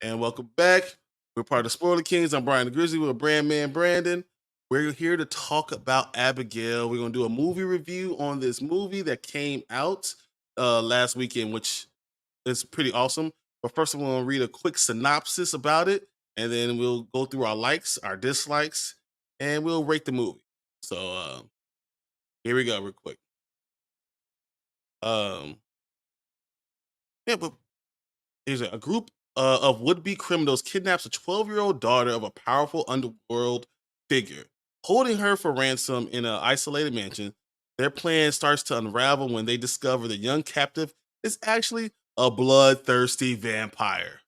And welcome back. We're part of the Spoiler Kings. I'm Brian the Grizzly with Brand Man Brandon. We're here to talk about Abigail. We're going to do a movie review on this movie that came out last weekend, which is pretty awesome. But first, I'm going to read a quick synopsis about it, and then we'll go through our likes, our dislikes, and we'll rate the movie. So here we go, real quick. But here's a group of would-be criminals kidnaps a 12-year-old daughter of a powerful underworld figure, holding her for ransom in an isolated mansion. Their plan starts to unravel when they discover the young captive is actually a bloodthirsty vampire.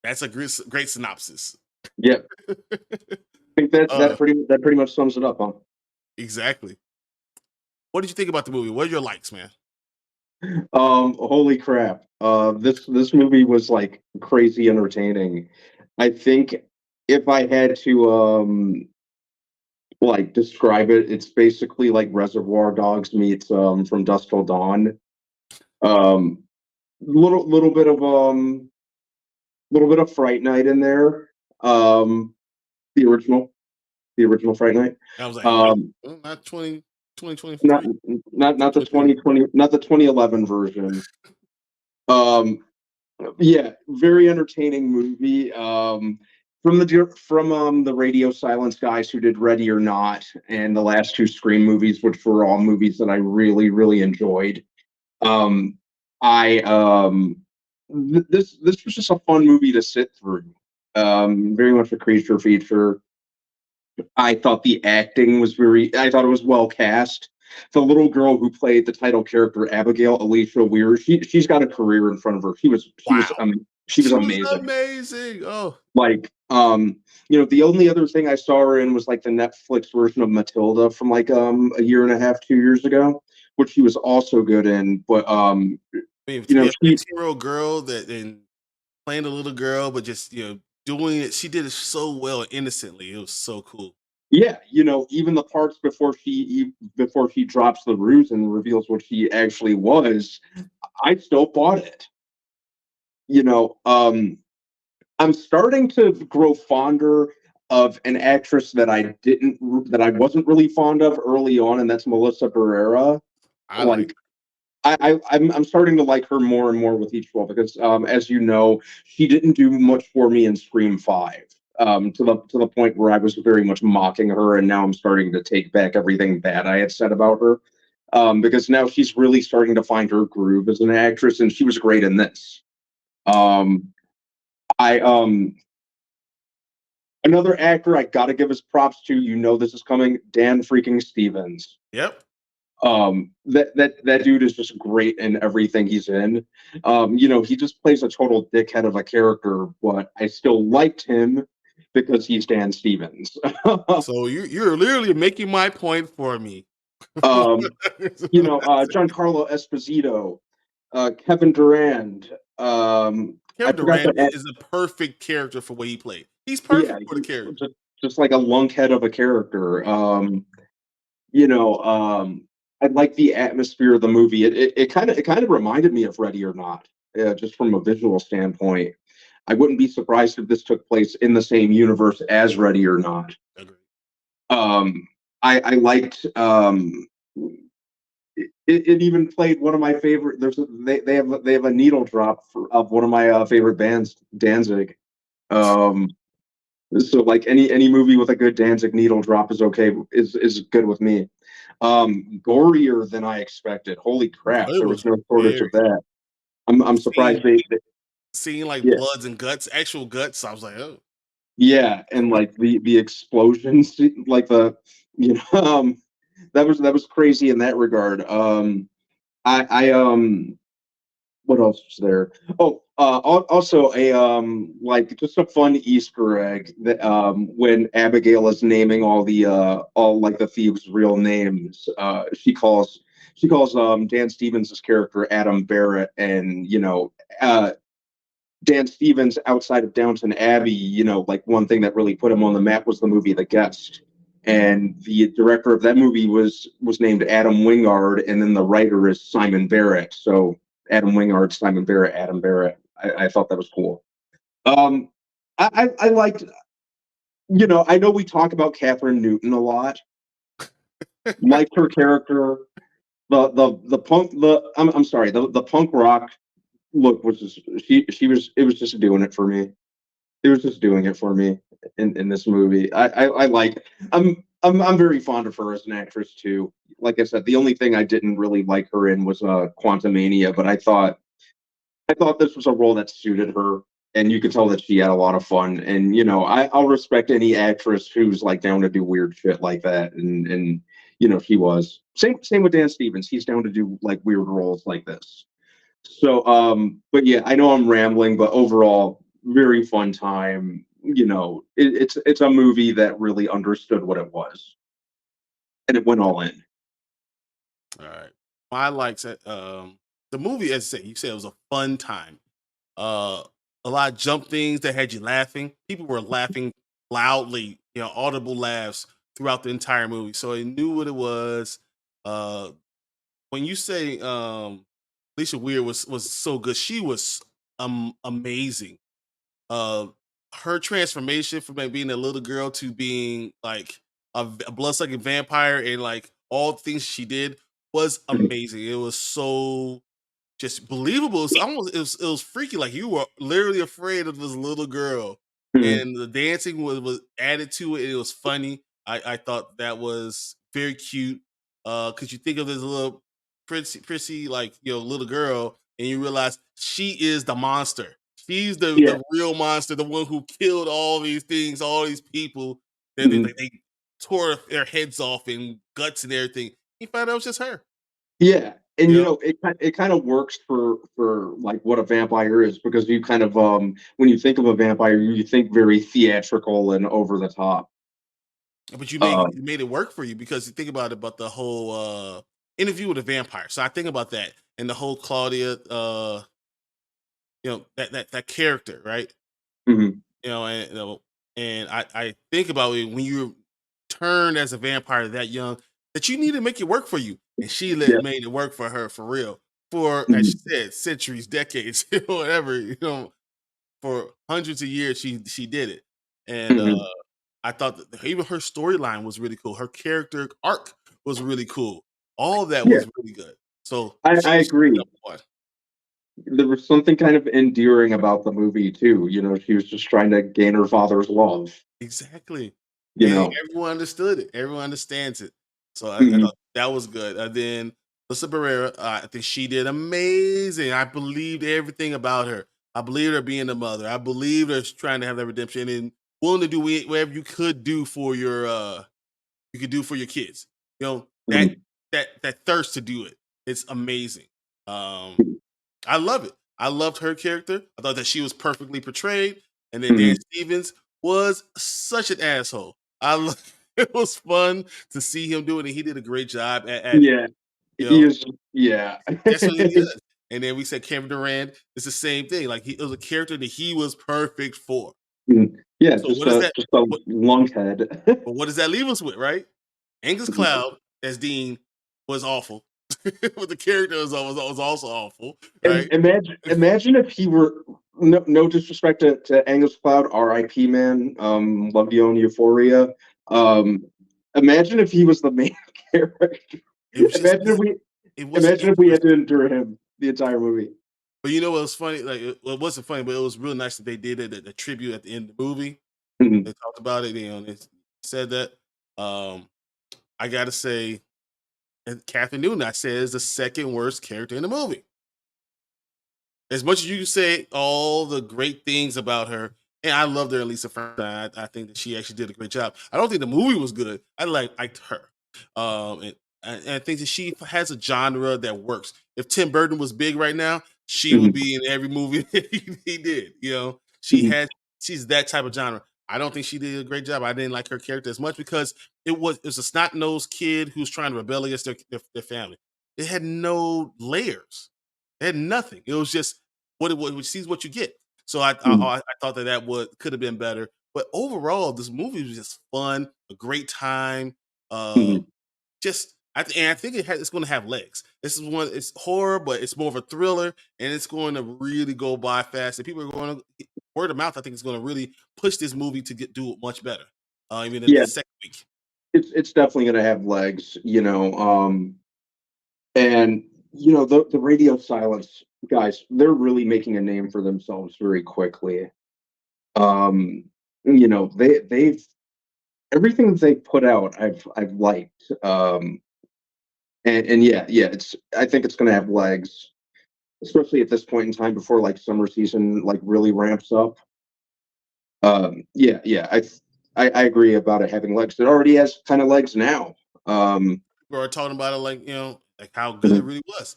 That's a great synopsis. Yep. I think that pretty much sums it up, huh? Exactly. What did you think about the movie? What are your likes, man? Holy crap. This movie was like crazy entertaining. I think if I had to like describe it, it's basically like Reservoir Dogs meets From Dusk Till Dawn. Little bit of Fright Night in there. The original Fright Night. I was like, not 2023. Not the 2020, not the 2011 version. Yeah, very entertaining movie. From the Radio Silence guys who did Ready or Not and the last two Scream movies, which were all movies that I really, really enjoyed. This was just a fun movie to sit through. Very much a creature feature. I thought the acting was I thought it was well cast. The little girl who played the title character, Abigail, Alicia Weir, she's got a career in front of her. She was amazing. Amazing. Oh, like, the only other thing I saw her in was like the Netflix version of Matilda from like a year and a half, 2 years ago, which she was also good in. But she's a 15-year-old girl that in playing a little girl, but just doing it. She did it so well, innocently. It was so cool. Yeah, even the parts before she drops the ruse and reveals what she actually was, I still bought it. I'm starting to grow fonder of an actress that I wasn't really fond of early on, and that's Melissa Barrera. I'm starting to like her more and more with each role because, as you know, she didn't do much for me in Scream 5. To the point where I was very much mocking her, and now I'm starting to take back everything bad I had said about her, because now she's really starting to find her groove as an actress, and she was great in this. Another actor I gotta give his props to. This is coming, Dan freaking Stevens. Yep. That dude is just great in everything he's in. He just plays a total dickhead of a character, but I still liked him because he's Dan Stevens. So you're literally making my point for me. Giancarlo Esposito, Kevin Durand. Kevin Durand is a perfect character for what he played. He's perfect for the character. Just like a lunkhead of a character. I like the atmosphere of the movie. It kind of reminded me of Ready or Not, just from a visual standpoint. I wouldn't be surprised if this took place in the same universe as Ready or Not. Agreed. I liked. It even played one of my favorite. They have a needle drop of one of my favorite bands, Danzig. So like any movie with a good Danzig needle drop is good with me. Gorier than I expected. Holy crap! There was no shortage of that. I'm surprised they seeing like bloods and guts, actual guts. I was like, oh. Yeah, and like the explosions, like that was crazy in that regard. What else was there? Oh, also like just a fun Easter egg that when Abigail is naming all the thieves' real names, she calls Dan Stevens' character Adam Barrett, and Dan Stevens outside of Downton Abbey, like one thing that really put him on the map was the movie The Guest. And the director of that movie was named Adam Wingard, and then the writer is Simon Barrett. So Adam Wingard, Simon Barrett, Adam Barrett. I thought that was cool. Um, I liked, I know we talk about Kathryn Newton a lot. Liked her character. The punk I'm sorry, the punk rock look was just she was it was just doing it for me. It was just doing it for me in this movie. I like I'm very fond of her as an actress too. Like I said, the only thing I didn't really like her in was Quantumania, but I thought this was a role that suited her, and you could tell that she had a lot of fun. And I'll respect any actress who's like down to do weird shit like that, and she was same with Dan Stevens. He's down to do like weird roles like this. So, but yeah, I know I'm rambling, but overall, very fun time. It's a movie that really understood what it was, and it went all in. All right. My likes it. The movie, as I said, you said it was a fun time. Uh, a lot of jump things that had you laughing. People were laughing loudly, audible laughs throughout the entire movie. So I knew what it was. Uh, when you say Alicia Weir was so good, she was amazing. Uh, her transformation from like, being a little girl to being like a blood-sucking vampire and like all the things she did was Mhm, amazing. It was so just believable. It's almost it was freaky. Like you were literally afraid of this little girl, mhm, and the dancing was added to it. And it was funny. I thought that was very cute. Because you think of this little prissy like little girl, and you realize she is the monster. She's yeah. the real monster, the one who killed all these things, all these people. That Mhm. they tore their heads off and guts and everything. He found out it was just her. Yeah, and You know, it kind of works for like what a vampire is, because you kind of when you think of a vampire, you think very theatrical and over the top. but Um, you made it work for you because you think about the whole interview with a vampire. So I think about that and the whole Claudia, that character, right? mhm, And I think about it when you turn as a vampire that young that you need to make it work for you, and she yeah, made it work for her for real for as she mhm, said centuries, decades, whatever for hundreds of years she did it, and mhm, I thought that even her storyline was really cool. Her character arc was really cool. All of that yeah. was really good. So I she should be agree. number one. There was something kind of endearing about the movie too. She was just trying to gain her father's love. Exactly. You And know. everyone understood it. Everyone understands it. So I Mhm, thought that was good. And then Melissa Barrera, I think she did amazing. I believed everything about her. I believed her being the mother. I believed her trying to have that redemption and willing to do whatever you could do for your kids. You know, that mhm, that thirst to do it. It's amazing. Um, mhm, I love it. I loved her character. I thought that she was perfectly portrayed. And then Dan mhm. Stevens was such an asshole. It was fun to see him do it, and he did a great job at it. Yeah, You he know, is. Yeah. that's what he does. And then we said Kevin Durant is the same thing. Like it was a character that he was perfect for. Mhm. Yeah, So what is that? just a What lunkhead. but what does that leave us with, right? Angus Mhm. Cloud as Dean was awful. But the character was also awful, Im right? imagine if he were, no disrespect to Angus Cloud, R.I.P. man, loved you on Euphoria. Um, Imagine if he was the main character. It was just Imagine if we it wasn't imagine if we had to interesting. endure him the entire movie. But you know what was funny? Like it wasn't funny, but it was real nice that they did it. The tribute at the end of the movie. Mhm, They talked about it. They said that. Um, I gotta say, and Kathryn Newton, I said, is the second worst character in the movie. As much as you can say all the great things about her, and I loved her, Lisa Franklin. I think that she actually did a great job. I don't think the movie was good. I liked her, and I think that she has a genre that works. If Tim Burton was big right now, she would mhm, be in every movie that he did. mhm, She's that type of genre. I don't think she did a great job. I didn't like her character as much because it was a snot nosed kid who's trying to rebel against their family. It had no layers. It had nothing. It was just what it was, which sees what you get. So mhm, I thought that would could have been better. But overall, this movie was just fun, a great time. Uh, mhm. just I think it's going to have legs. This is one. It's horror, but it's more of a thriller, and it's going to really go by fast. And people are going to word of mouth. I think it's going to really push this movie to do much better. Even in the Yeah, second week. it's definitely going to have legs, and the radio silence guys, they're really making a name for themselves very quickly. Um, they've everything that they put out, I've liked. And yeah, I think it's going to have legs, especially at this point in time before like summer season like really ramps up. Yeah, I agree about it having legs. It already has kind of legs now. People are talking about it like how good it Mhm, really was.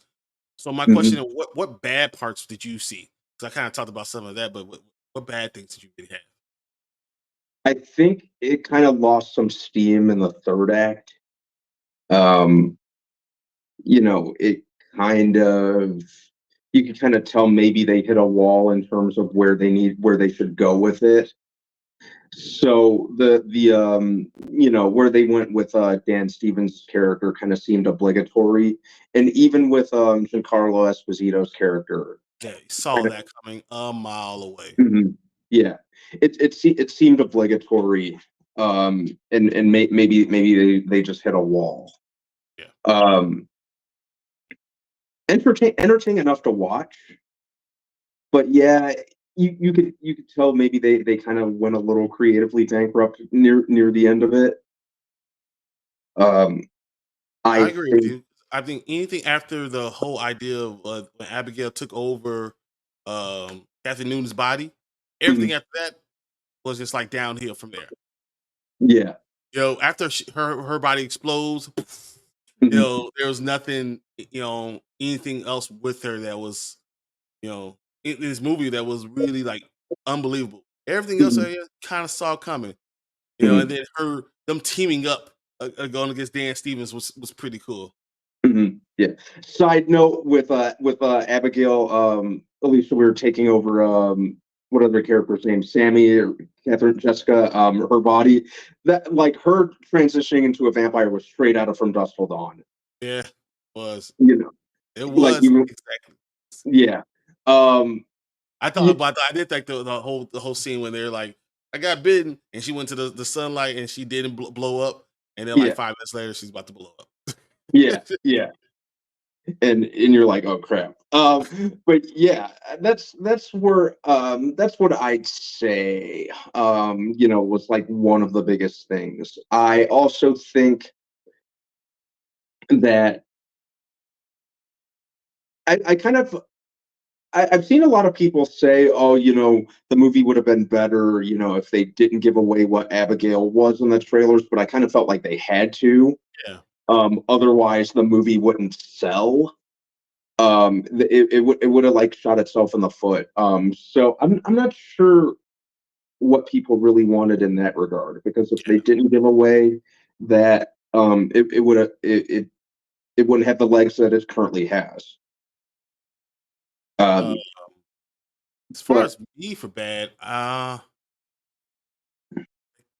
So my question mhm. is, what bad parts did you see? Because I kind of talked about some of that, but what bad things did you really have? I think it kind of lost some steam in the third act. Um, it kind of you could kind of tell maybe they hit a wall in terms of where they should go with it. So where they went with Dan Stevens' character kind of seemed obligatory, and even with Giancarlo Esposito's character, Yeah, you saw kind of that coming a mile away. yeah, it seemed obligatory, and maybe they just hit a wall. Yeah. Um, entertaining enough to watch, but yeah, you could tell maybe they kind of went a little creatively bankrupt near the end of it. Um, I I agree with think. you. I think anything after the whole idea of when Abigail took over Kathy Noonan's body, everything Mhm. after that was just like downhill from there. Yeah. After her body explodes, Mhm. there was nothing, anything else with her that was, in this movie that was really like unbelievable. Everything else Mhm. I kind of saw coming, and Mhm. then them teaming up going against Dan Stevens was pretty cool. Mhm. Yeah. Side note with Abigail, Alicia, we were taking over what other character's name? Sammy or Kathryn, Jessica, her body. That like her transitioning into a vampire was straight out of From Dusk Till Dawn. Yeah, was You know, it like was even exactly. yeah. Um I thought y- about I did think the whole scene when they're like, I got bitten, and she went to the sunlight and she didn't blow up, and then like yeah, 5 minutes later she's about to blow up. yeah. And you're like, oh crap. But yeah, that's what I'd say. Was like one of the biggest things. I also think that I kind of I've seen a lot of people say, oh, the movie would have been better, if they didn't give away what Abigail was in the trailers, but I kind of felt like they had to. Yeah. Otherwise the movie wouldn't sell. It would have like shot itself in the foot. So I'm not sure what people really wanted in that regard, because if they didn't give away that, it wouldn't have the legs that it currently has. Uh, Um, as far but as me for bad,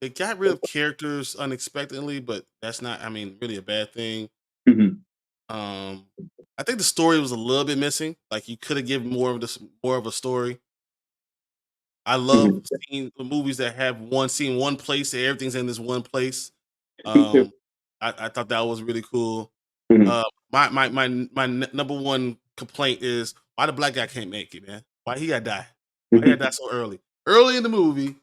they got rid of characters unexpectedly, but that's not, I mean, really a bad thing. mhm, Um, I think the story was a little bit missing. Like you could have given more of a story. I love mhm. seeing the movies that have one scene, one place, and everything's in this one place. Me too. Um, I thought that was really cool. Mhm, My number one complaint is why the black guy can't make it, man. Why he gotta die? Why he gotta die mhm, so early? Early in the movie,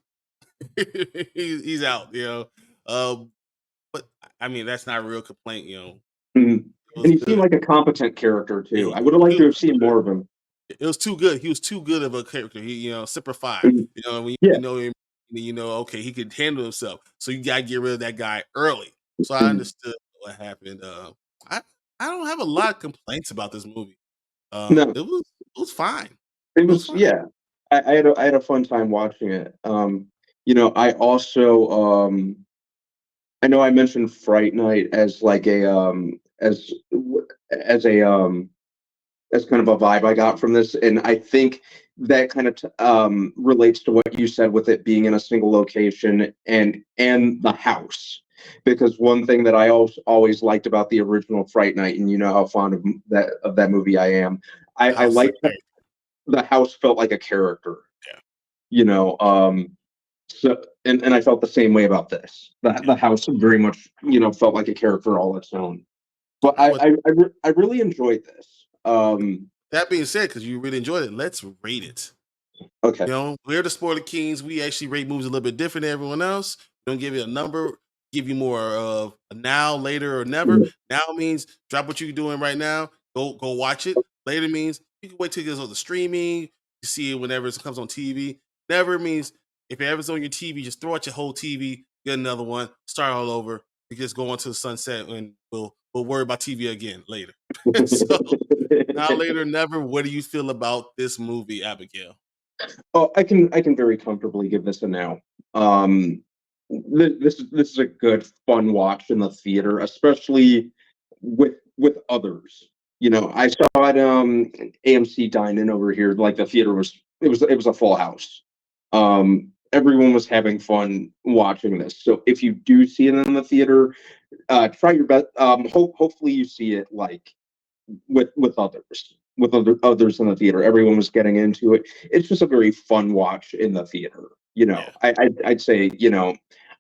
he's out. But I mean that's not a real complaint. mhm. It was And he seemed good. like a competent character Yeah, too. I would have liked he to was have too seen good. more of him. It was too good. He was too good of a character. He, Semper Fi. Mhm. When Yeah. you know him, okay, he could handle himself. So you gotta get rid of that guy early. So I Mhm. understood what happened. I I don't have a lot of complaints about this movie. No, It was fine. it It was was fine. yeah. I had a fun time watching it. I also I know I mentioned Fright Night as like a as a as kind of a vibe I got from this, and I think that kind of relates to what you said with it being in a single location and the house. because one thing that I always liked about the original Fright Night, and you know how fond of that movie I am, I House is a liked that character. the house felt like a character, Yeah, you know. So and I felt the same way about this. The yeah. house very much, felt like a character all its own. But All right, well, I really enjoyed this. that being said, because you really enjoyed it, let's rate it. Okay. We're the Spoiler Kings. We actually rate movies a little bit different than everyone else. We don't give you a number, give you more of a now, later, or never. Mhm. Now means drop what you're doing right now. Go watch it. Later means you can wait till it goes on the streaming. You see it whenever it comes on TV. Never means if it ever's on your TV, just throw out your whole TV, get another one, start all over. You just go on to the sunset, and we'll worry about TV again later. So now, later, never. What do you feel about this movie, Abigail? Oh, I can very comfortably give this a now. Um, this is a good fun watch in the theater, especially with others. I saw it AMC Dine-In over here. Like the theater was a full house. Everyone was having fun watching this. So if you do see it in the theater, try your best. Hopefully you see it like with others in the theater. Everyone was getting into it. It's just a very fun watch in the theater. Yeah, I'd say,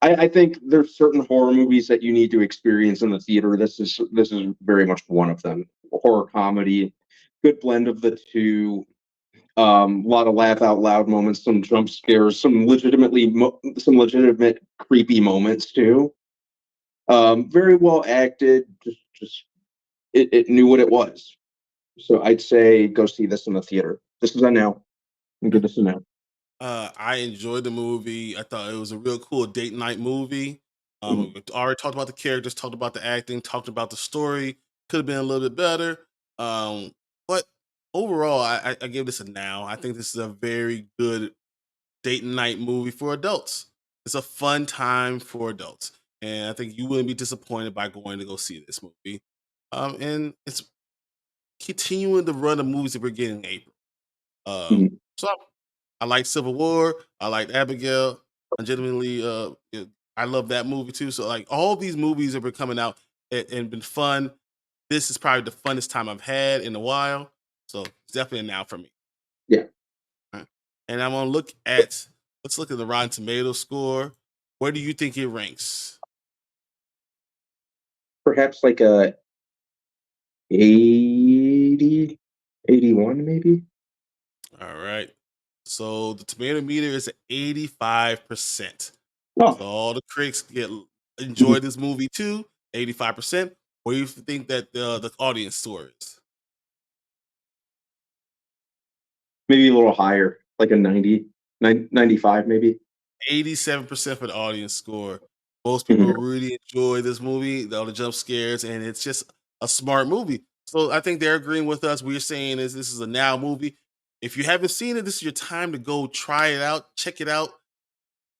I think there's certain horror movies that you need to experience in the theater. This is very much one of them. Horror comedy, good blend of the two. A lot of laugh out loud moments, some jump scares, some legitimate creepy moments too. Very well acted. Just it knew what it was. So I'd say go see this in the theater. This is a now. And give this a now. I enjoyed the movie. I thought it was a real cool date night movie. Mhm. We already talked about the characters, talked about the acting, talked about the story. Could have been a little bit better, but overall, I give this a now. I think this is a very good date night movie for adults. It's a fun time for adults, and I think you wouldn't be disappointed by going to go see this movie. And it's continuing the run of movies that we're getting in April. Mhm. So I like Civil War. I like Abigail. I genuinely, I love that movie too. So like all these movies that were coming out and been fun. This is probably the funnest time I've had in a while. So it's definitely a now for me. Yeah. Right? And I'm gonna look at let's look at the Rotten Tomato score. Where do you think it ranks? Perhaps like a 80, 81, maybe. All right. So the tomato meter is at 85%. So Oh, all the critics mhm. enjoy this movie too. 85%. What do you think that the audience score is? Maybe a little higher, like a 95 maybe. 87% for the audience score. Most people Mhm. really enjoy this movie, all the jump scares, and it's just a smart movie. So I think they're agreeing with us. We're saying is this is a now movie. If you haven't seen it, this is your time to go try it out, check it out.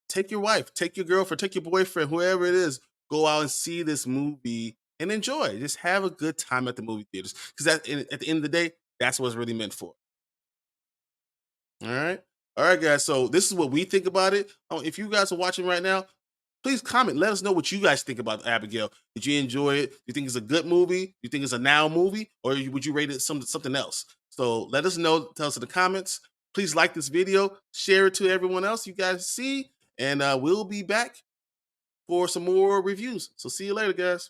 Take your wife, take your girlfriend, take your boyfriend, whoever it is, go out and see this movie and enjoy. Just have a good time at the movie theaters because at the end of the day, that's what it's really meant for. All right. All right, guys. So this is what we think about it. If you guys are watching right now, please comment. Let us know what you guys think about Abigail. Did you enjoy it? Do you think it's a good movie? Do you think it's a now movie? Or would you rate it something else? So let us know. Tell us in the comments. Please like this video. Share it to everyone else you guys see. And we'll be back for some more reviews. So see you later, guys.